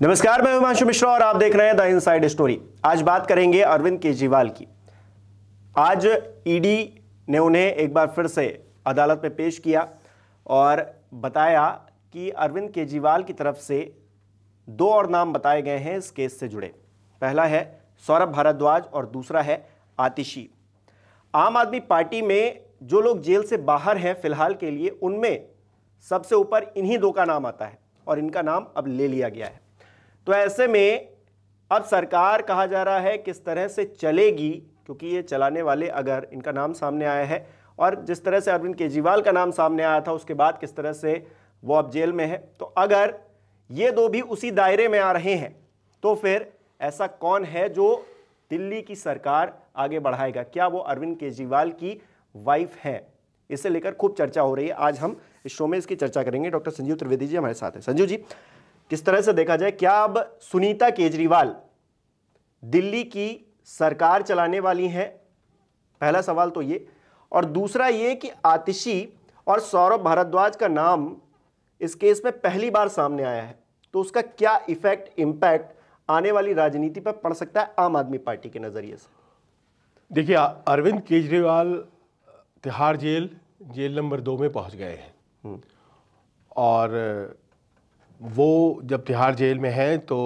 नमस्कार, मैं हिमांशु मिश्रा और आप देख रहे हैं द इनसाइड स्टोरी। आज बात करेंगे अरविंद केजरीवाल की। आज ईडी ने उन्हें एक बार फिर से अदालत में पेश किया और बताया कि अरविंद केजरीवाल की तरफ से दो और नाम बताए गए हैं इस केस से जुड़े। पहला है सौरभ भारद्वाज और दूसरा है आतिशी। आम आदमी पार्टी में जो लोग जेल से बाहर हैं फिलहाल के लिए, उनमें सबसे ऊपर इन्हीं दो का नाम आता है और इनका नाम अब ले लिया गया है। तो ऐसे में अब सरकार कहा जा रहा है किस तरह से चलेगी, क्योंकि ये चलाने वाले अगर इनका नाम सामने आया है और जिस तरह से अरविंद केजरीवाल का नाम सामने आया था उसके बाद किस तरह से वो अब जेल में है, तो अगर ये दो भी उसी दायरे में आ रहे हैं तो फिर ऐसा कौन है जो दिल्ली की सरकार आगे बढ़ाएगा? क्या वो अरविंद केजरीवाल की वाइफ हैं? इसे लेकर खूब चर्चा हो रही है। आज हम इस शो में इसकी चर्चा करेंगे। डॉक्टर संजीव त्रिवेदी जी हमारे साथ हैं। संजीव जी, किस तरह से देखा जाए, क्या अब सुनीता केजरीवाल दिल्ली की सरकार चलाने वाली हैं? पहला सवाल तो ये, और दूसरा ये कि आतिशी और सौरभ भारद्वाज का नाम इस केस में पहली बार सामने आया है, तो उसका क्या इफेक्ट, इंपैक्ट आने वाली राजनीति पर पड़ सकता है आम आदमी पार्टी के नजरिए से? देखिए, अरविंद केजरीवाल तिहाड़ जेल नंबर 2 में पहुंच गए हैं और वो जब तिहाड़ जेल में हैं तो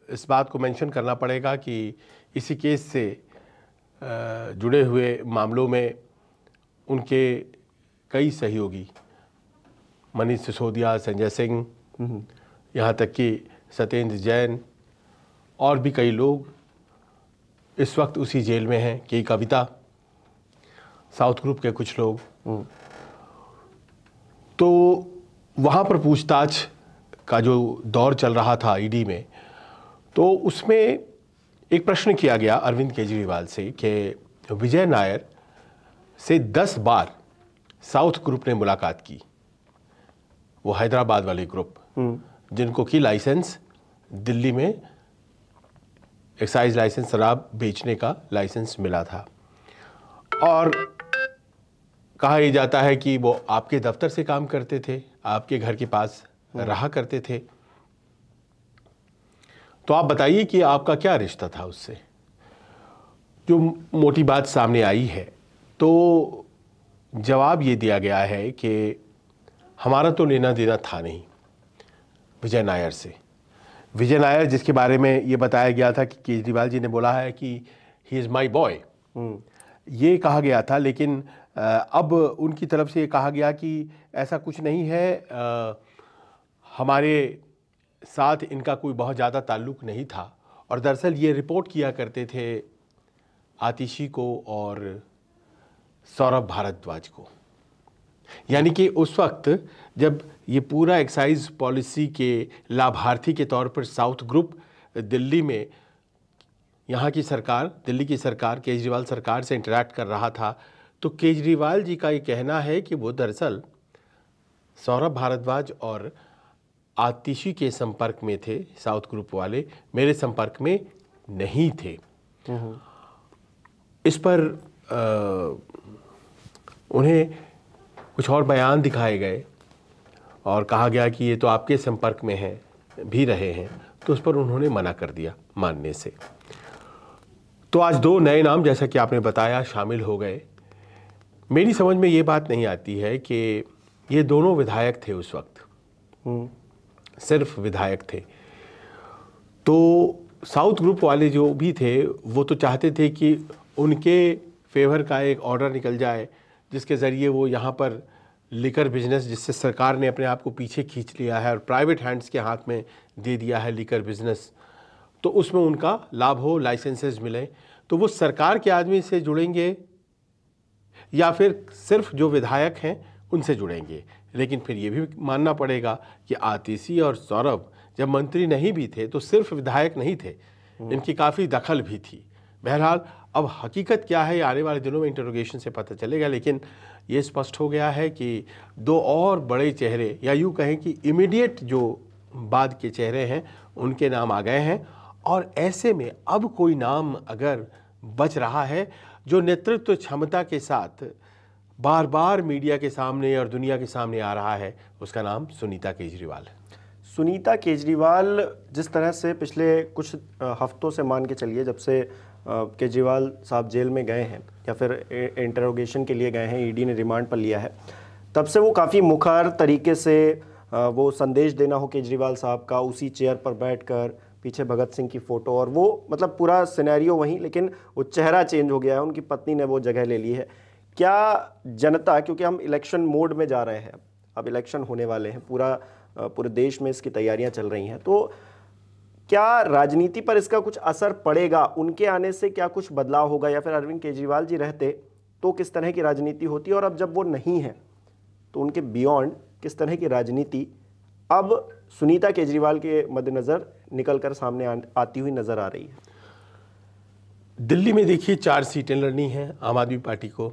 इस बात को मेंशन करना पड़ेगा कि इसी केस से जुड़े हुए मामलों में उनके कई सहयोगी, मनीष सिसोदिया, संजय सिंह, यहाँ तक कि सत्येंद्र जैन और भी कई लोग इस वक्त उसी जेल में हैं। कि कविता, साउथ ग्रुप के कुछ लोग। तो वहाँ पर पूछताछ का जो दौर चल रहा था ईडी में, तो उसमें एक प्रश्न किया गया अरविंद केजरीवाल से कि विजय नायर से 10 बार साउथ ग्रुप ने मुलाकात की। वो हैदराबाद वाले ग्रुप जिनको कि लाइसेंस दिल्ली में एक्साइज लाइसेंस, शराब बेचने का लाइसेंस मिला था, और कहा यह जाता है कि वो आपके दफ्तर से काम करते थे, आपके घर के पास रहा करते थे। तो आप बताइए कि आपका क्या रिश्ता था उससे? जो मोटी बात सामने आई है, तो जवाब ये दिया गया है कि हमारा तो लेना देना था नहीं विजय नायर से। विजय नायर, जिसके बारे में ये बताया गया था कि केजरीवाल जी ने बोला है कि ही इज़ माई बॉय, ये कहा गया था, लेकिन अब उनकी तरफ से ये कहा गया कि ऐसा कुछ नहीं है, हमारे साथ इनका कोई बहुत ज़्यादा ताल्लुक़ नहीं था। और दरअसल ये रिपोर्ट किया करते थे आतिशी को और सौरभ भारद्वाज को। यानी कि उस वक्त जब ये पूरा एक्साइज पॉलिसी के लाभार्थी के तौर पर साउथ ग्रुप दिल्ली में, यहाँ की सरकार, दिल्ली की सरकार केजरीवाल सरकार से इंटरैक्ट कर रहा था, तो केजरीवाल जी का ये कहना है कि वो दरअसल सौरभ भारद्वाज और आतिशी के संपर्क में थे, साउथ ग्रुप वाले मेरे संपर्क में नहीं थे। इस पर उन्हें कुछ और बयान दिखाए गए और कहा गया कि ये तो आपके संपर्क में हैं, भी रहे हैं, तो उस पर उन्होंने मना कर दिया मानने से। तो आज दो नए नाम, जैसा कि आपने बताया, शामिल हो गए। मेरी समझ में ये बात नहीं आती है कि ये दोनों विधायक थे उस वक्त, सिर्फ विधायक थे। तो साउथ ग्रुप वाले जो भी थे वो तो चाहते थे कि उनके फेवर का एक ऑर्डर निकल जाए जिसके ज़रिए वो यहाँ पर लिकर बिजनेस, जिससे सरकार ने अपने आप को पीछे खींच लिया है और प्राइवेट हैंड्स के हाथ में दे दिया है लिकर बिजनेस, तो उसमें उनका लाभ हो, लाइसेंसेस मिले। तो वो सरकार के आदमी से जुड़ेंगे या फिर सिर्फ जो विधायक हैं उनसे जुड़ेंगे। लेकिन फिर ये भी मानना पड़ेगा कि आतिशी और सौरभ जब मंत्री नहीं भी थे तो सिर्फ विधायक नहीं थे, इनकी काफ़ी दखल भी थी। बहरहाल अब हकीकत क्या है, आने वाले दिनों में इंटरोगेशन से पता चलेगा, लेकिन ये स्पष्ट हो गया है कि दो और बड़े चेहरे, या यूँ कहें कि इमीडिएट जो बाद के चेहरे हैं, उनके नाम आ गए हैं। और ऐसे में अब कोई नाम अगर बच रहा है जो नेतृत्व क्षमता के साथ बार बार मीडिया के सामने और दुनिया के सामने आ रहा है, उसका नाम सुनीता केजरीवाल है। सुनीता केजरीवाल जिस तरह से पिछले कुछ हफ्तों से मान के चलिए, जब से केजरीवाल साहब जेल में गए हैं या फिर इंटरोगेशन के लिए गए हैं, ईडी ने रिमांड पर लिया है, तब से वो काफ़ी मुखर तरीके से वो संदेश देना हो केजरीवाल साहब का, उसी चेयर पर बैठकर, पीछे भगत सिंह की फ़ोटो, और वो मतलब पूरा सिनेरियो वहीं, लेकिन वो चेहरा चेंज हो गया है, उनकी पत्नी ने वो जगह ले ली है। क्या जनता, क्योंकि हम इलेक्शन मोड में जा रहे हैं, अब इलेक्शन होने वाले हैं, पूरे देश में इसकी तैयारियां चल रही हैं, तो क्या राजनीति पर इसका कुछ असर पड़ेगा? उनके आने से क्या कुछ बदलाव होगा, या फिर अरविंद केजरीवाल जी रहते तो किस तरह की राजनीति होती, और अब जब वो नहीं है तो उनके बियॉन्ड किस तरह की राजनीति अब सुनीता केजरीवाल के मद्देनजर निकलकर सामने आती हुई नजर आ रही है? दिल्ली में देखिए 4 सीटें लड़नी हैं आम आदमी पार्टी को,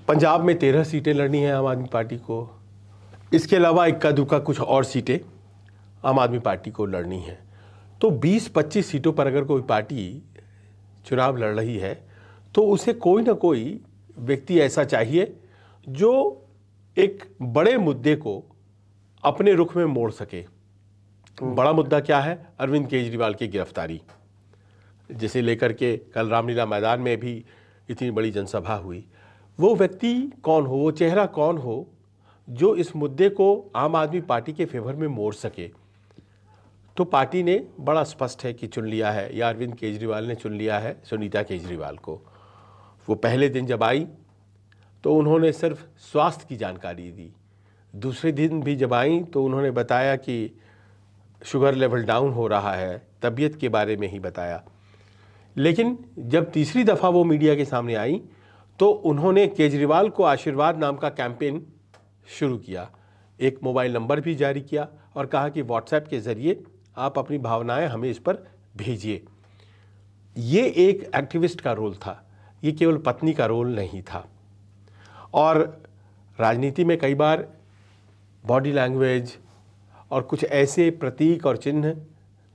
पंजाब में 13 सीटें लड़नी हैं आम आदमी पार्टी को, इसके अलावा इक्का दुक्का कुछ और सीटें आम आदमी पार्टी को लड़नी है। तो 20-25 सीटों पर अगर कोई पार्टी चुनाव लड़ रही है तो उसे कोई ना कोई व्यक्ति ऐसा चाहिए जो एक बड़े मुद्दे को अपने रुख में मोड़ सके। बड़ा मुद्दा क्या है? अरविंद केजरीवाल की गिरफ्तारी, जिसे लेकर के कल रामलीला मैदान में भी इतनी बड़ी जनसभा हुई। वो व्यक्ति कौन हो, वो चेहरा कौन हो जो इस मुद्दे को आम आदमी पार्टी के फेवर में मोड़ सके? तो पार्टी ने बड़ा स्पष्ट है कि चुन लिया है, या अरविंद केजरीवाल ने चुन लिया है सुनीता केजरीवाल को। वो पहले दिन जब आई तो उन्होंने सिर्फ स्वास्थ्य की जानकारी दी, दूसरे दिन भी जब आई तो उन्होंने बताया कि शुगर लेवल डाउन हो रहा है, तबीयत के बारे में ही बताया। लेकिन जब तीसरी दफ़ा वो मीडिया के सामने आई तो उन्होंने केजरीवाल को आशीर्वाद नाम का कैंपेन शुरू किया, एक मोबाइल नंबर भी जारी किया और कहा कि व्हाट्सएप के ज़रिए आप अपनी भावनाएं हमें इस पर भेजिए। ये एक एक्टिविस्ट का रोल था, ये केवल पत्नी का रोल नहीं था। और राजनीति में कई बार बॉडी लैंग्वेज और कुछ ऐसे प्रतीक और चिन्ह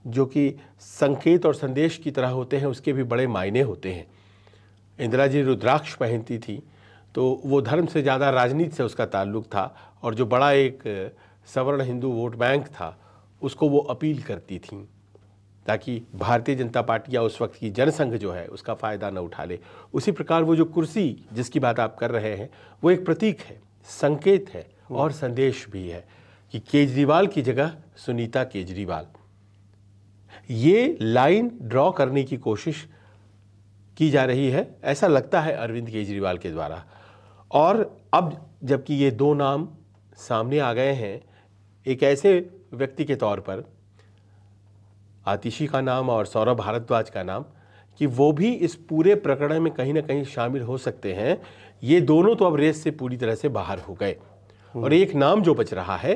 जो कि संकेत और संदेश की तरह होते हैं, उसके भी बड़े मायने होते हैं। इंदिरा जी रुद्राक्ष पहनती थी तो वो धर्म से ज़्यादा राजनीति से उसका ताल्लुक था, और जो बड़ा एक सवर्ण हिंदू वोट बैंक था उसको वो अपील करती थी ताकि भारतीय जनता पार्टी या उस वक्त की जनसंघ जो है उसका फ़ायदा न उठा ले। उसी प्रकार वो जो कुर्सी जिसकी बात आप कर रहे हैं वो एक प्रतीक है, संकेत है और संदेश भी है कि केजरीवाल की जगह सुनीता केजरीवाल। ये लाइन ड्रॉ करने की कोशिश की जा रही है, ऐसा लगता है अरविंद केजरीवाल के द्वारा। और अब जबकि ये 2 नाम सामने आ गए हैं एक ऐसे व्यक्ति के तौर पर, आतिशी का नाम और सौरभ भारद्वाज का नाम, कि वो भी इस पूरे प्रकरण में कहीं ना कहीं शामिल हो सकते हैं। ये दोनों तो अब रेस से पूरी तरह से बाहर हो गए और एक नाम जो बच रहा है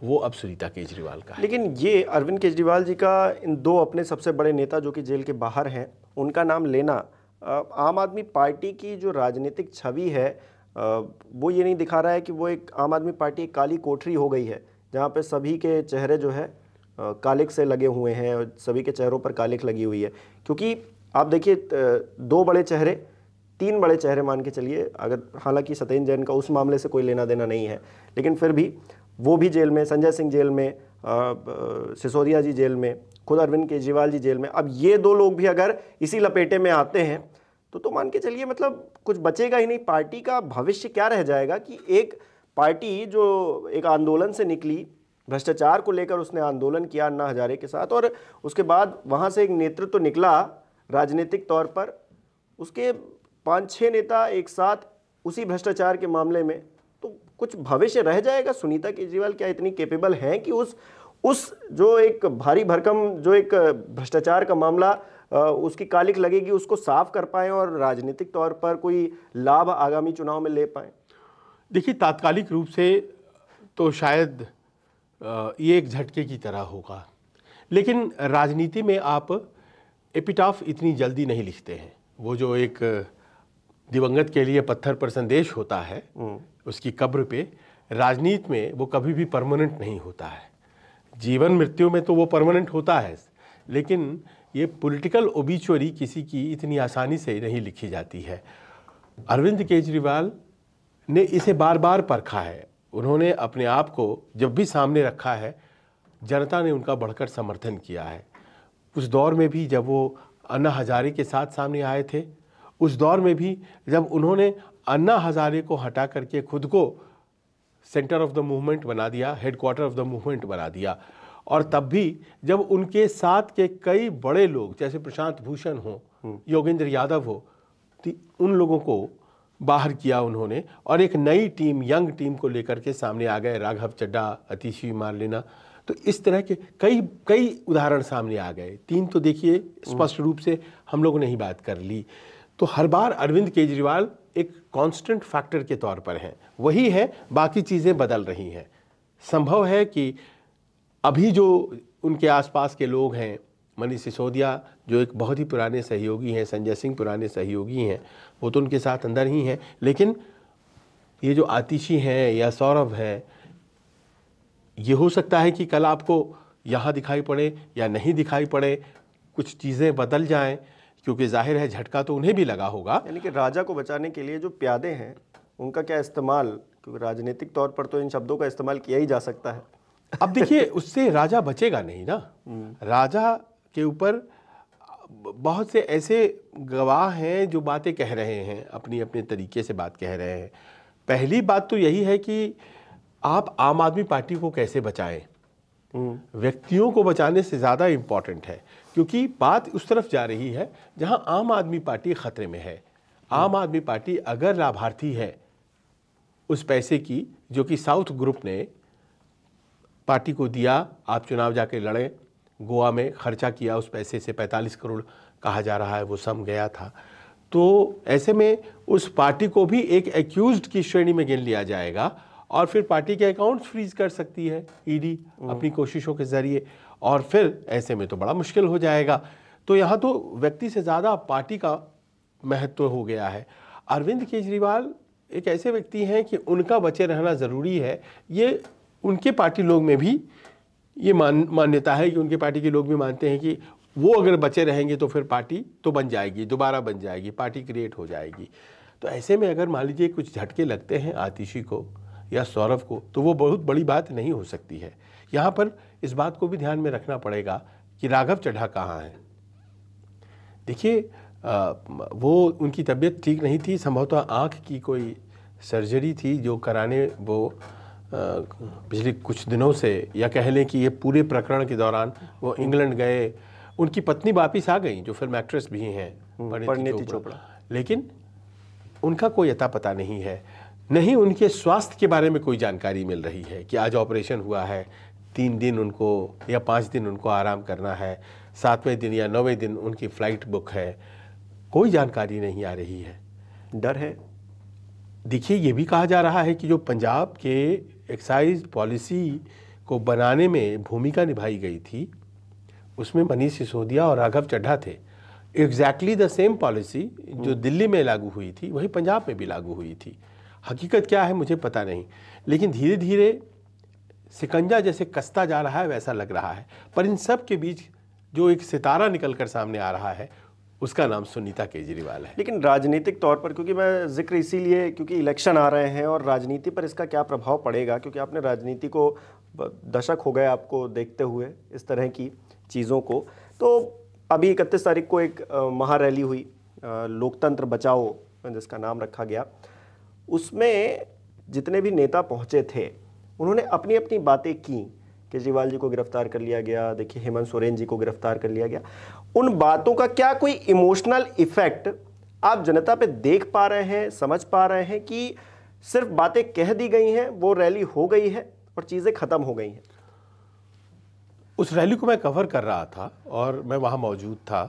वो अब सुनीता केजरीवाल का है। लेकिन ये अरविंद केजरीवाल जी का इन 2 अपने सबसे बड़े नेता जो कि जेल के बाहर हैं उनका नाम लेना आम आदमी पार्टी की जो राजनीतिक छवि है वो ये नहीं दिखा रहा है कि वो एक आम आदमी पार्टी एक काली कोठरी हो गई है जहाँ पे सभी के चेहरे जो है कालिक से लगे हुए हैं और सभी के चेहरों पर कालिक लगी हुई है? क्योंकि आप देखिए 2 बड़े चेहरे, 3 बड़े चेहरे मान के चलिए, अगर हालांकि सत्येंद्र जैन का उस मामले से कोई लेना देना नहीं है, लेकिन फिर भी वो भी जेल में, संजय सिंह जेल में, सिसोदिया जी जेल में, खुद अरविंद केजरीवाल जी जेल में। अब ये 2 लोग भी अगर इसी लपेटे में आते हैं तो मान के चलिए मतलब कुछ बचेगा ही नहीं। पार्टी का भविष्य क्या रह जाएगा कि एक पार्टी जो एक आंदोलन से निकली, भ्रष्टाचार को लेकर उसने आंदोलन किया अन्ना हजारे के साथ, और उसके बाद वहाँ से एक नेतृत्व निकला राजनीतिक तौर पर, उसके 5-6 नेता एक साथ उसी भ्रष्टाचार के मामले में, तो कुछ भविष्य रह जाएगा? सुनीता केजरीवाल क्या इतनी कैपेबल हैं कि उस जो एक भारी भरकम जो एक भ्रष्टाचार का मामला उसकी कालिक लगेगी उसको साफ कर पाएं और राजनीतिक तौर पर कोई लाभ आगामी चुनाव में ले पाएं? देखिए, तात्कालिक रूप से तो शायद ये एक झटके की तरह होगा, लेकिन राजनीति में आप एपिटाफ इतनी जल्दी नहीं लिखते हैं। वो जो एक दिवंगत के लिए पत्थर पर संदेश होता है उसकी कब्र पे, राजनीति में वो कभी भी परमानेंट नहीं होता है। जीवन मृत्यु में तो वो परमानेंट होता है, लेकिन ये पॉलिटिकल ओबिचुअरी किसी की इतनी आसानी से नहीं लिखी जाती है। अरविंद केजरीवाल ने इसे बार बार परखा है। उन्होंने अपने आप को जब भी सामने रखा है, जनता ने उनका बढ़कर समर्थन किया है। उस दौर में भी जब वो अन्ना हजारे के साथ सामने आए थे, उस दौर में भी जब उन्होंने अन्ना हजारे को हटा करके खुद को सेंटर ऑफ द मूवमेंट बना दिया, हेडक्वार्टर ऑफ द मूवमेंट बना दिया, और तब भी जब उनके साथ के कई बड़े लोग जैसे प्रशांत भूषण हो, योगेंद्र यादव हो, उन लोगों को बाहर किया उन्होंने और एक नई टीम, यंग टीम को लेकर के सामने आ गए। राघव चड्ढा, अतिशी मार्लेना, तो इस तरह के कई उदाहरण सामने आ गए। 3 तो देखिए स्पष्ट रूप से हम लोगों ने ही बात कर ली। तो हर बार अरविंद केजरीवाल एक कांस्टेंट फैक्टर के तौर पर हैं, वही है, बाकी चीज़ें बदल रही हैं। संभव है कि अभी जो उनके आसपास के लोग हैं, मनीष सिसोदिया जो एक बहुत ही पुराने सहयोगी हैं, संजय सिंह पुराने सहयोगी हैं, वो तो उनके साथ अंदर ही हैं, लेकिन ये जो आतिशी हैं या सौरभ हैं, ये हो सकता है कि कल आपको यहाँ दिखाई पड़े या नहीं दिखाई पड़े, कुछ चीज़ें बदल जाएं, क्योंकि जाहिर है झटका तो उन्हें भी लगा होगा। यानी कि राजा को बचाने के लिए जो प्यादे हैं उनका क्या इस्तेमाल, क्योंकि राजनीतिक तौर पर तो इन शब्दों का इस्तेमाल किया ही जा सकता है। अब देखिए उससे राजा बचेगा नहीं ना। राजा के ऊपर बहुत से ऐसे गवाह हैं जो बातें कह रहे हैं, अपनी अपने तरीके से बात कह रहे हैं। पहली बात तो यही है कि आप आम आदमी पार्टी को कैसे बचाएं। व्यक्तियों को बचाने से ज़्यादा इम्पॉर्टेंट है, क्योंकि बात उस तरफ जा रही है जहां आम आदमी पार्टी खतरे में है। आम आदमी पार्टी अगर लाभार्थी है उस पैसे की जो कि साउथ ग्रुप ने पार्टी को दिया, आप चुनाव जाके लड़े, गोवा में खर्चा किया, उस पैसे से 45 करोड़ कहा जा रहा है वो सम गया था, तो ऐसे में उस पार्टी को भी एक एक्यूज्ड की श्रेणी में गिन लिया जाएगा और फिर पार्टी के अकाउंट्स फ्रीज कर सकती है ईडी अपनी कोशिशों के जरिए, और फिर ऐसे में तो बड़ा मुश्किल हो जाएगा। तो यहाँ तो व्यक्ति से ज़्यादा पार्टी का महत्व हो गया है। अरविंद केजरीवाल एक ऐसे व्यक्ति हैं कि उनका बचे रहना ज़रूरी है। ये उनके पार्टी लोग में भी ये मान्यता है कि उनके पार्टी के लोग भी मानते हैं कि वो अगर बचे रहेंगे तो फिर पार्टी तो बन जाएगी, दोबारा बन जाएगी, पार्टी क्रिएट हो जाएगी। तो ऐसे में अगर मान लीजिए कुछ झटके लगते हैं आतिशी को या सौरभ को, तो वो बहुत बड़ी बात नहीं हो सकती है। यहाँ पर इस बात को भी ध्यान में रखना पड़ेगा कि राघव चड्ढा कहाँ हैं। देखिए वो उनकी तबीयत ठीक नहीं थी, संभवतः आँख की कोई सर्जरी थी जो कराने वो पिछले कुछ दिनों से, या कह लें कि ये पूरे प्रकरण के दौरान वो इंग्लैंड गए। उनकी पत्नी वापिस आ गई जो फिल्म एक्ट्रेस भी हैं, परिणीति चोपड़ा, लेकिन उनका कोई अता पता नहीं है, नहीं उनके स्वास्थ्य के बारे में कोई जानकारी मिल रही है कि आज ऑपरेशन हुआ है, 3 दिन उनको या 5 दिन उनको आराम करना है, 7वें दिन या 9वें दिन उनकी फ़्लाइट बुक है, कोई जानकारी नहीं आ रही है। डर है। देखिए ये भी कहा जा रहा है कि जो पंजाब के एक्साइज पॉलिसी को बनाने में भूमिका निभाई गई थी उसमें मनीष सिसोदिया और राघव चड्ढा थे। एग्जैक्टली द सेम पॉलिसी जो दिल्ली में लागू हुई थी वही पंजाब में भी लागू हुई थी। हकीकत क्या है मुझे पता नहीं, लेकिन धीरे धीरे सिकंजा जैसे कसता जा रहा है वैसा लग रहा है। पर इन सब के बीच जो एक सितारा निकल कर सामने आ रहा है उसका नाम सुनीता केजरीवाल है। लेकिन राजनीतिक तौर पर, क्योंकि मैं जिक्र इसीलिए क्योंकि इलेक्शन आ रहे हैं और राजनीति पर इसका क्या प्रभाव पड़ेगा, क्योंकि आपने राजनीति को दशक हो गए आपको देखते हुए इस तरह की चीज़ों को। तो अभी 31 तारीख को एक महारैली हुई, लोकतंत्र बचाओ जिसका नाम रखा गया, उसमें जितने भी नेता पहुंचे थे उन्होंने अपनी अपनी बातें की। केजरीवाल जी को गिरफ्तार कर लिया गया, देखिए हेमंत सोरेन जी को गिरफ्तार कर लिया गया। उन बातों का क्या कोई इमोशनल इफेक्ट आप जनता पे देख पा रहे हैं, समझ पा रहे हैं कि सिर्फ बातें कह दी गई हैं, वो रैली हो गई है और चीज़ें ख़त्म हो गई हैं? उस रैली को मैं कवर कर रहा था और मैं वहाँ मौजूद था,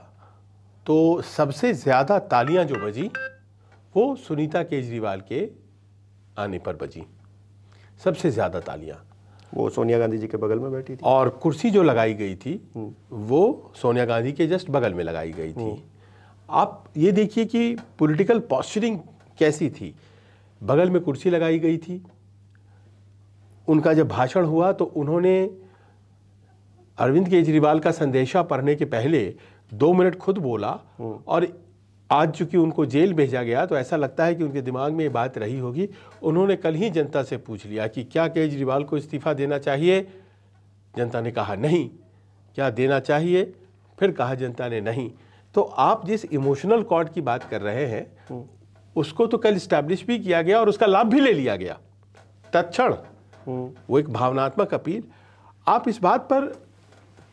तो सबसे ज़्यादा तालियां जो बजी वो सुनीता केजरीवाल के आने पर बजी, सबसे ज़्यादा तालियां। वो सोनिया गांधी जी के बगल में बैठी थी और कुर्सी जो लगाई गई थी वो सोनिया गांधी के जस्ट बगल में लगाई गई थी। आप ये देखिए कि पॉलिटिकल पॉस्चरिंग कैसी थी। बगल में कुर्सी लगाई गई थी। उनका जब भाषण हुआ तो उन्होंने अरविंद केजरीवाल का संदेशा पढ़ने के पहले 2 मिनट खुद बोला और आज चूंकि उनको जेल भेजा गया तो ऐसा लगता है कि उनके दिमाग में ये बात रही होगी। उन्होंने कल ही जनता से पूछ लिया कि क्या केजरीवाल को इस्तीफा देना चाहिए। जनता ने कहा नहीं। क्या देना चाहिए, फिर कहा जनता ने नहीं। तो आप जिस इमोशनल कॉर्ड की बात कर रहे हैं उसको तो कल इस्टेब्लिश भी किया गया और उसका लाभ भी ले लिया गया तत्क्षण। वो एक भावनात्मक अपील। आप इस बात पर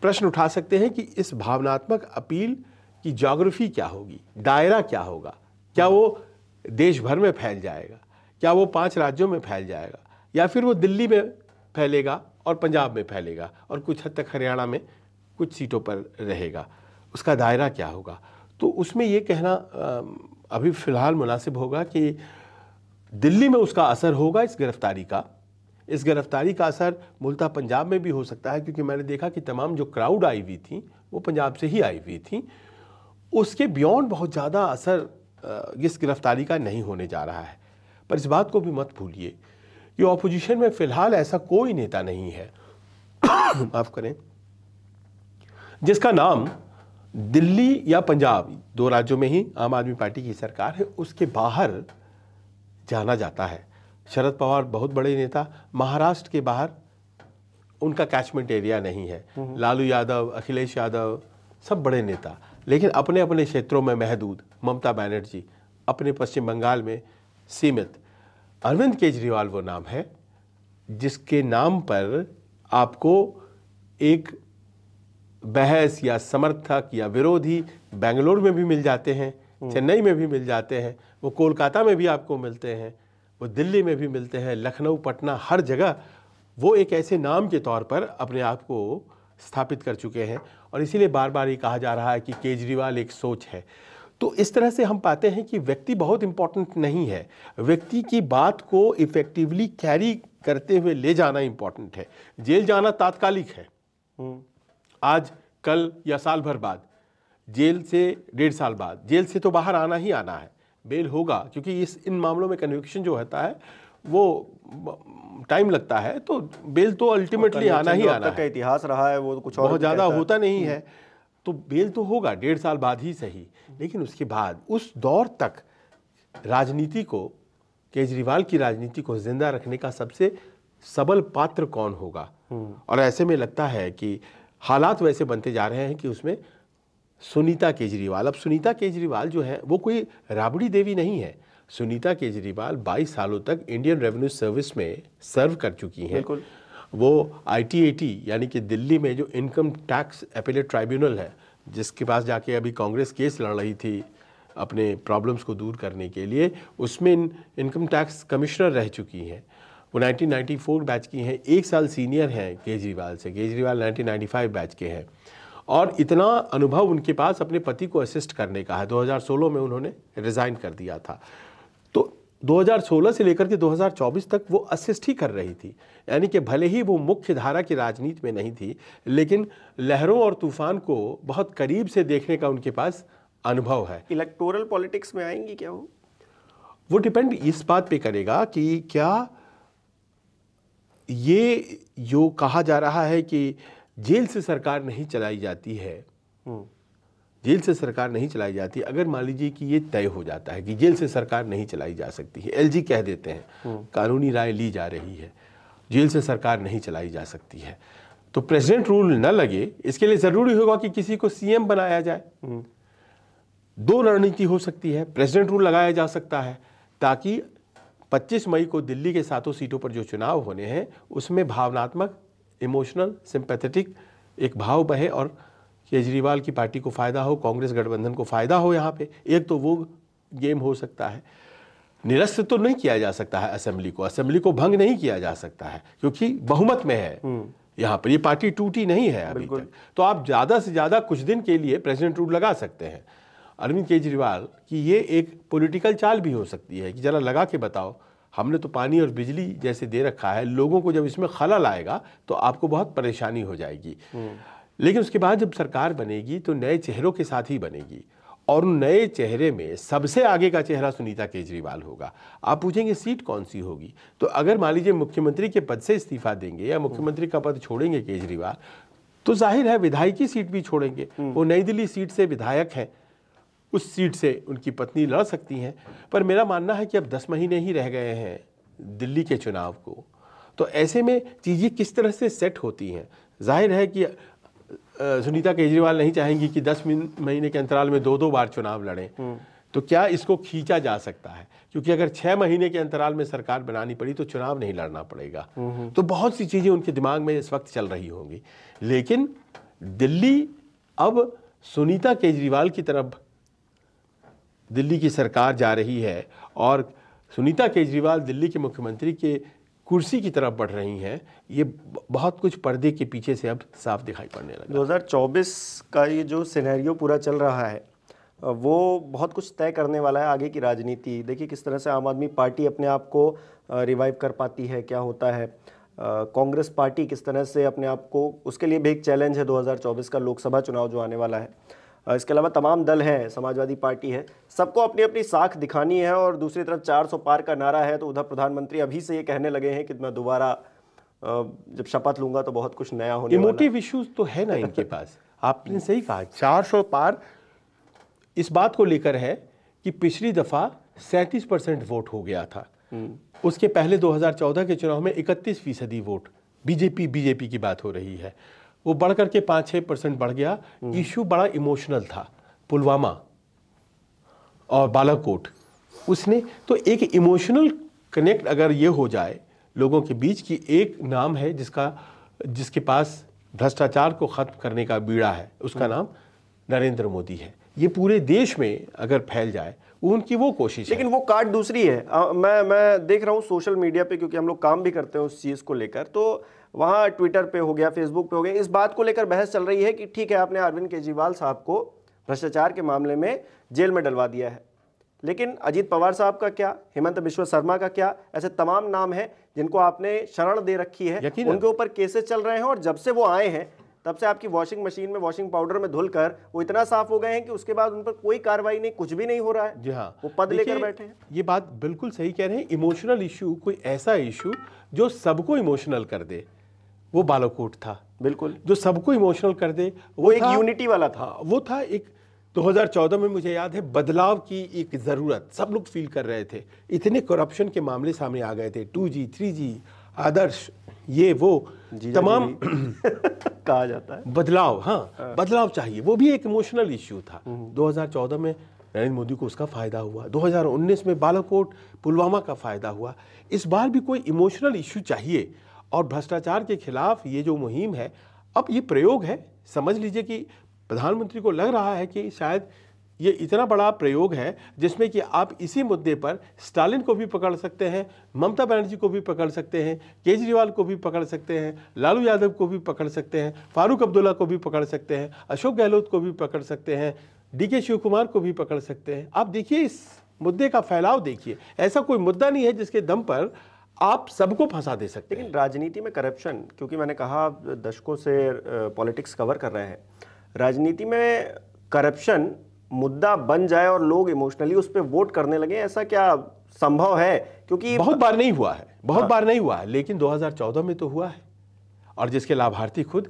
प्रश्न उठा सकते हैं कि इस भावनात्मक अपील की ज्योग्राफी क्या होगी, दायरा क्या होगा। क्या वो देश भर में फैल जाएगा, क्या वो 5 राज्यों में फैल जाएगा, या फिर वो दिल्ली में फैलेगा और पंजाब में फैलेगा और कुछ हद तक हरियाणा में कुछ सीटों पर रहेगा। उसका दायरा क्या होगा। तो उसमें ये कहना अभी फ़िलहाल मुनासिब होगा कि दिल्ली में उसका असर होगा इस गिरफ्तारी का। इस गिरफ्तारी का असर मूलतः पंजाब में भी हो सकता है, क्योंकि मैंने देखा कि तमाम जो क्राउड आई हुई थी वो पंजाब से ही आई हुई थी। उसके बियॉन्ड बहुत ज़्यादा असर इस गिरफ्तारी का नहीं होने जा रहा है। पर इस बात को भी मत भूलिए कि ऑपोजिशन में फ़िलहाल ऐसा कोई नेता नहीं है माफ़ करें, जिसका नाम दिल्ली या पंजाब 2 राज्यों में ही आम आदमी पार्टी की सरकार है उसके बाहर जाना जाता है। शरद पवार बहुत बड़े नेता, महाराष्ट्र के बाहर उनका कैचमेंट एरिया नहीं है। लालू यादव, अखिलेश यादव सब बड़े नेता, लेकिन अपने अपने क्षेत्रों में महदूद। ममता बनर्जी अपने पश्चिम बंगाल में सीमित। अरविंद केजरीवाल वो नाम है जिसके नाम पर आपको एक बहस या समर्थक या विरोधी बेंगलोर में भी मिल जाते हैं, चेन्नई में भी मिल जाते हैं, वो कोलकाता में भी आपको मिलते हैं, वो दिल्ली में भी मिलते हैं, लखनऊ, पटना, हर जगह वो एक ऐसे नाम के तौर पर अपने आप को स्थापित कर चुके हैं। और इसीलिए बार बार ये कहा जा रहा है कि केजरीवाल एक सोच है। तो इस तरह से हम पाते हैं कि व्यक्ति बहुत इंपॉर्टेंट नहीं है, व्यक्ति की बात को इफेक्टिवली कैरी करते हुए ले जाना इंपॉर्टेंट है। जेल जाना तात्कालिक है, आज कल या साल भर बाद, जेल से 1.5 साल बाद, जेल से तो बाहर आना ही आना है। बेल होगा, क्योंकि इन मामलों में कन्विक्शन जो होता है वो टाइम लगता है, तो बेल तो अल्टीमेटली आना ही आना है। का इतिहास रहा है वो कुछ और बहुत ज़्यादा होता नहीं है, तो बेल तो होगा 1.5 साल बाद ही सही। लेकिन उसके बाद उस दौर तक राजनीति को, केजरीवाल की राजनीति को जिंदा रखने का सबसे सबल पात्र कौन होगा। और ऐसे में लगता है कि हालात वैसे बनते जा रहे हैं कि उसमें सुनीता केजरीवाल, अब सुनीता केजरीवाल जो है वो कोई राबड़ी देवी नहीं है। सुनीता केजरीवाल 22 सालों तक इंडियन रेवेन्यू सर्विस में सर्व कर चुकी हैं। वो ITAT यानी कि दिल्ली में जो इनकम टैक्स एपेलेट ट्राइब्यूनल है, जिसके पास जाके अभी कांग्रेस केस लड़ रही थी अपने प्रॉब्लम्स को दूर करने के लिए, उसमें इनकम टैक्स कमिश्नर रह चुकी हैं। वो 1994 बैच की हैं, 1 साल सीनियर हैं केजरीवाल से। केजरीवाल 1995 बैच के हैं और इतना अनुभव उनके पास अपने पति को असिस्ट करने का है। 2016 में उन्होंने रिज़ाइन कर दिया था, तो 2016 से लेकर के 2024 तक वो असिस्ट ही कर रही थी। यानी कि भले ही वो मुख्य धारा की राजनीति में नहीं थी, लेकिन लहरों और तूफान को बहुत करीब से देखने का उनके पास अनुभव है। इलेक्टोरल पॉलिटिक्स में आएंगी क्या वो डिपेंड इस बात पे करेगा कि क्या ये जो कहा जा रहा है कि जेल से सरकार नहीं चलाई जाती है, जेल से सरकार नहीं चलाई जाती, अगर मान लीजिए कि ये तय हो जाता है कि जेल से सरकार नहीं चलाई जा सकती है, LG कह देते हैं, कानूनी राय ली जा रही है, जेल से सरकार नहीं चलाई जा सकती है, तो प्रेसिडेंट रूल न लगे, इसके लिए ज़रूरी होगा कि किसी को CM बनाया जाए। 2 रणनीति हो सकती है, प्रेसिडेंट रूल लगाया जा सकता है ताकि 25 मई को दिल्ली के 7 सीटों पर जो चुनाव होने हैं उसमें भावनात्मक, इमोशनल, सिंपैथेटिक एक भाव बहे और केजरीवाल की पार्टी को फ़ायदा हो, कांग्रेस गठबंधन को फ़ायदा हो। यहाँ पे एक तो वो गेम हो सकता है। निरस्त तो नहीं किया जा सकता है असेंबली को भंग नहीं किया जा सकता है क्योंकि बहुमत में है यहाँ पर, ये पार्टी टूटी नहीं है अभी तक। तो आप ज़्यादा से ज़्यादा कुछ दिन के लिए प्रेसिडेंट रूल लगा सकते हैं। अरविंद केजरीवाल की ये एक पॉलिटिकल चाल भी हो सकती है कि जरा लगा के बताओ, हमने तो पानी और बिजली जैसे दे रखा है, लोगों को जब इसमें खलल आएगा तो आपको बहुत परेशानी हो जाएगी। लेकिन उसके बाद जब सरकार बनेगी तो नए चेहरों के साथ ही बनेगी और नए चेहरे में सबसे आगे का चेहरा सुनीता केजरीवाल होगा। आप पूछेंगे सीट कौन सी होगी, तो अगर मान लीजिए मुख्यमंत्री के पद से इस्तीफा देंगे या मुख्यमंत्री का पद छोड़ेंगे केजरीवाल, तो जाहिर है विधायकी सीट भी छोड़ेंगे। वो नई दिल्ली सीट से विधायक हैं, उस सीट से उनकी पत्नी लड़ सकती हैं। पर मेरा मानना है कि अब 10 महीने ही रह गए हैं दिल्ली के चुनाव को, तो ऐसे में चीज़ें किस तरह से सेट होती हैं। जाहिर है कि सुनीता केजरीवाल नहीं चाहेंगी कि 10 महीने के अंतराल में 2-2 बार चुनाव लड़ें, तो क्या इसको खींचा जा सकता है? क्योंकि अगर 6 महीने के अंतराल में सरकार बनानी पड़ी तो चुनाव नहीं लड़ना पड़ेगा। तो बहुत सी चीज़ें उनके दिमाग में इस वक्त चल रही होंगी। लेकिन दिल्ली अब सुनीता केजरीवाल की तरफ दिल्ली की सरकार जा रही है और सुनीता केजरीवाल दिल्ली के मुख्यमंत्री के कुर्सी की तरफ बढ़ रही हैं। ये बहुत कुछ पर्दे के पीछे से अब साफ दिखाई पड़ने लगा। 2024 का ये जो सिनेरियो पूरा चल रहा है वो बहुत कुछ तय करने वाला है आगे की राजनीति। देखिए किस तरह से आम आदमी पार्टी अपने आप को रिवाइव कर पाती है, क्या होता है कांग्रेस पार्टी किस तरह से अपने आप को, उसके लिए भी एक चैलेंज है 2024 का लोकसभा चुनाव जो आने वाला है। इसके अलावा तमाम दल हैं, समाजवादी पार्टी है, सबको अपनी अपनी साख दिखानी है। और दूसरी तरफ 400 पार का नारा है, तो उधर प्रधानमंत्री अभी से ये कहने लगे हैं कि मैं दोबारा जब शपथ लूंगा तो बहुत कुछ नया होने वाला है। इमोटिव इश्यूज तो है ना इनके पास। आपने सही कहा, 400 पार इस बात को लेकर है कि पिछली दफा 37% वोट हो गया था। उसके पहले 2014 के चुनाव में 31% वोट बीजेपी की बात हो रही है, वो बढ़ करके 5-6% बढ़ गया। इशू बड़ा इमोशनल था, पुलवामा और बालाकोट, उसने तो एक इमोशनल कनेक्ट अगर ये हो जाए लोगों के बीच की, एक नाम है जिसके पास भ्रष्टाचार को खत्म करने का बीड़ा है, उसका नाम नरेंद्र मोदी है। ये पूरे देश में अगर फैल जाए, उनकी वो कोशिश है। लेकिन वो कार्ड दूसरी है। मैं देख रहा हूँ सोशल मीडिया पे, क्योंकि हम लोग काम भी करते हैं उस चीज़ को लेकर, तो वहाँ ट्विटर पे हो गया, फेसबुक पे हो गया, इस बात को लेकर बहस चल रही है कि ठीक है आपने अरविंद केजरीवाल साहब को भ्रष्टाचार के मामले में जेल में डलवा दिया है, लेकिन अजीत पवार साहब का क्या, हेमंत बिश्व शर्मा का क्या, ऐसे तमाम नाम हैं जिनको आपने शरण दे रखी है, उनके ऊपर केसेस चल रहे हैं। और जब से वो आए हैं तब से आपकी वॉशिंग मशीन में वॉशिंग पाउडर में धुलकर वो इतना साफ हो गए हैं कि उसके बाद उन पर कोई कार्रवाई नहीं, कुछ भी नहीं हो रहा है। जी हाँ, वो पद लेकर बैठे हैं। ये बात बिल्कुल सही कह रहे हैं। इमोशनल इशू, कोई ऐसा इशू जो सबको इमोशनल कर दे, वो बालाकोट था। बिल्कुल, जो सबको इमोशनल कर दे, वो एक यूनिटी वाला था। वो था एक 2014 में, मुझे याद है, बदलाव की एक ज़रूरत सब लोग फील कर रहे थे। इतने करप्शन के मामले सामने आ गए थे, 2G 3G आदर्श, ये वो तमाम कहा जाता है बदलाव। हाँ, बदलाव चाहिए, वो भी एक इमोशनल इश्यू था। 2014 में नरेंद्र मोदी को उसका फायदा हुआ, 2019 में बालाकोट पुलवामा का फायदा हुआ। इस बार भी कोई इमोशनल इश्यू चाहिए। और भ्रष्टाचार के खिलाफ ये जो मुहिम है, अब ये प्रयोग है। समझ लीजिए कि प्रधानमंत्री को लग रहा है कि शायद ये इतना बड़ा प्रयोग है जिसमें कि आप इसी मुद्दे पर स्टालिन को भी पकड़ सकते हैं, ममता बनर्जी को भी पकड़ सकते हैं, केजरीवाल को भी पकड़ सकते हैं, लालू यादव को भी पकड़ सकते हैं, फारूक अब्दुल्ला को भी पकड़ सकते हैं, अशोक गहलोत को भी पकड़ सकते हैं, DK शिव कुमार को भी पकड़ सकते हैं। आप देखिए इस मुद्दे का फैलाव देखिए, ऐसा कोई मुद्दा नहीं है जिसके दम पर आप सबको फंसा दे सकते हैं। लेकिन राजनीति में करप्शन, क्योंकि मैंने कहा दशकों से पॉलिटिक्स कवर कर रहे हैं, राजनीति में करप्शन मुद्दा बन जाए और लोग इमोशनली उस पर वोट करने लगे, ऐसा क्या संभव है? क्योंकि बहुत बार नहीं हुआ है, बहुत बार नहीं हुआ है, लेकिन 2014 में तो हुआ है। और जिसके लाभार्थी खुद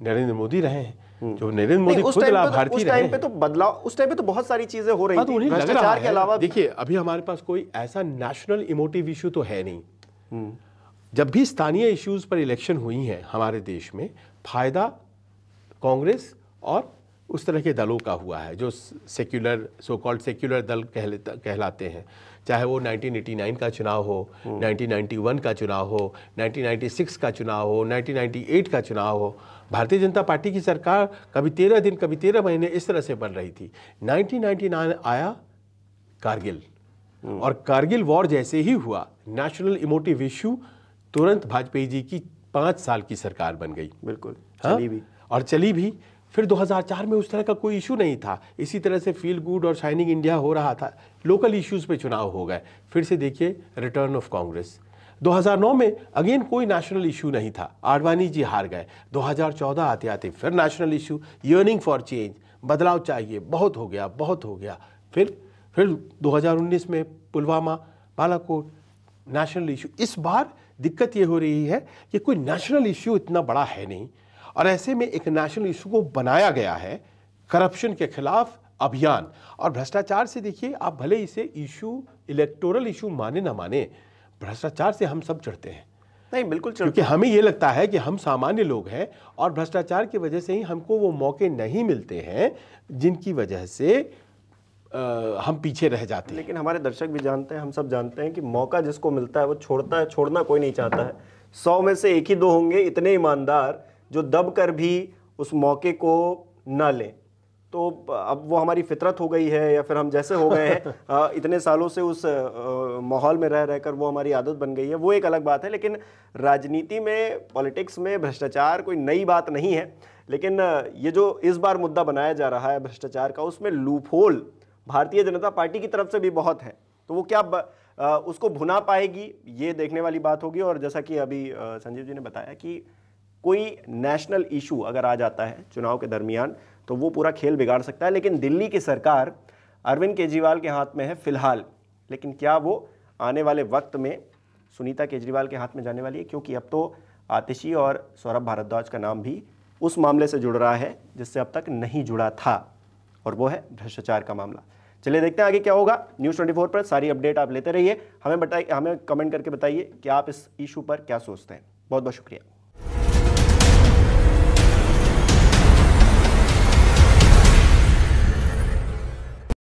नरेंद्र मोदी रहे हैं, जो नरेंद्र मोदी खुद लाभार्थी रहे हैं। उस टाइम पे तो बदलाव, उस टाइम पे तो बहुत सारी चीजें हो रही थी भ्रष्टाचार के अलावा। देखिए अभी हमारे पास कोई ऐसा नेशनल इमोटिव इशू तो है नहीं। जब भी स्थानीय इश्यूज पर इलेक्शन हुई हैं हमारे देश में, फायदा कांग्रेस और उस तरह के दलों का हुआ है जो सेक्युलर, सो कॉल्ड सेक्युलर दल कहलाते हैं। चाहे वो 1989 का चुनाव हो, 1991 का चुनाव हो, 1996 का चुनाव हो, 1998 का चुनाव हो। भारतीय जनता पार्टी की सरकार कभी 13 दिन, कभी 13 महीने इस तरह से बन रही थी। 1999 आया कारगिल, और कारगिल वॉर जैसे ही हुआ, नेशनल इमोटिव इशू, तुरंत वाजपेयी जी की 5 साल की सरकार बन गई। बिल्कुल, चली भी और चली भी। फिर 2004 में उस तरह का कोई इशू नहीं था, इसी तरह से फील गुड और शाइनिंग इंडिया हो रहा था, लोकल इश्यूज पे चुनाव हो गए। फिर से देखिए रिटर्न ऑफ कांग्रेस। 2009 में अगेन कोई नेशनल इशू नहीं था, आडवाणी जी हार गए। 2014 आते आते फिर national issue, yearning for change, बदलाव चाहिए, बहुत हो गया, बहुत हो गया। फिर 2019 में पुलवामा, बालाकोट, नेशनल इशू। इस बार दिक्कत ये हो रही है कि कोई नेशनल इशू इतना बड़ा है नहीं, और ऐसे में एक नेशनल इशू को बनाया गया है करप्शन के खिलाफ, अभियान। और भ्रष्टाचार से देखिए, आप भले इसे इशू, इलेक्टोरल इशू माने ना माने, भ्रष्टाचार से हम सब चढ़ते हैं। नहीं, बिल्कुल, क्योंकि हमें ये लगता है कि हम सामान्य लोग हैं और भ्रष्टाचार की वजह से ही हमको वो मौके नहीं मिलते हैं जिनकी वजह से हम पीछे रह जाते हैं। लेकिन हमारे दर्शक भी जानते हैं, हम सब जानते हैं कि मौका जिसको मिलता है वो छोड़ता है, छोड़ना कोई नहीं चाहता है। 100 में से 1 ही 2 होंगे इतने ईमानदार जो दब कर भी उस मौके को ना लें। तो अब वो हमारी फितरत हो गई है या फिर हम जैसे हो गए हैं इतने सालों से उस माहौल में रह रहकर वो हमारी आदत बन गई है, वो एक अलग बात है। लेकिन राजनीति में, पॉलिटिक्स में भ्रष्टाचार कोई नई बात नहीं है। लेकिन ये जो इस बार मुद्दा बनाया जा रहा है भ्रष्टाचार का, उसमें लूपहोल भारतीय जनता पार्टी की तरफ से भी बहुत है। तो वो क्या उसको भुना पाएगी, ये देखने वाली बात होगी। और जैसा कि अभी संजीव जी ने बताया कि कोई नेशनल इशू अगर आ जाता है चुनाव के दरमियान तो वो पूरा खेल बिगाड़ सकता है। लेकिन दिल्ली की सरकार अरविंद केजरीवाल के हाथ में है फिलहाल, लेकिन क्या वो आने वाले वक्त में सुनीता केजरीवाल के हाथ में जाने वाली है? क्योंकि अब तो आतिशी और सौरभ भारद्वाज का नाम भी उस मामले से जुड़ रहा है जिससे अब तक नहीं जुड़ा था, और वो है भ्रष्टाचार का मामला। चलिए देखते हैं आगे क्या होगा। न्यूज़ 24 पर सारी अपडेट आप लेते रहिए। हमें कमेंट करके बताइए कि आप इस इशू पर क्या सोचते हैं। बहुत बहुत शुक्रिया।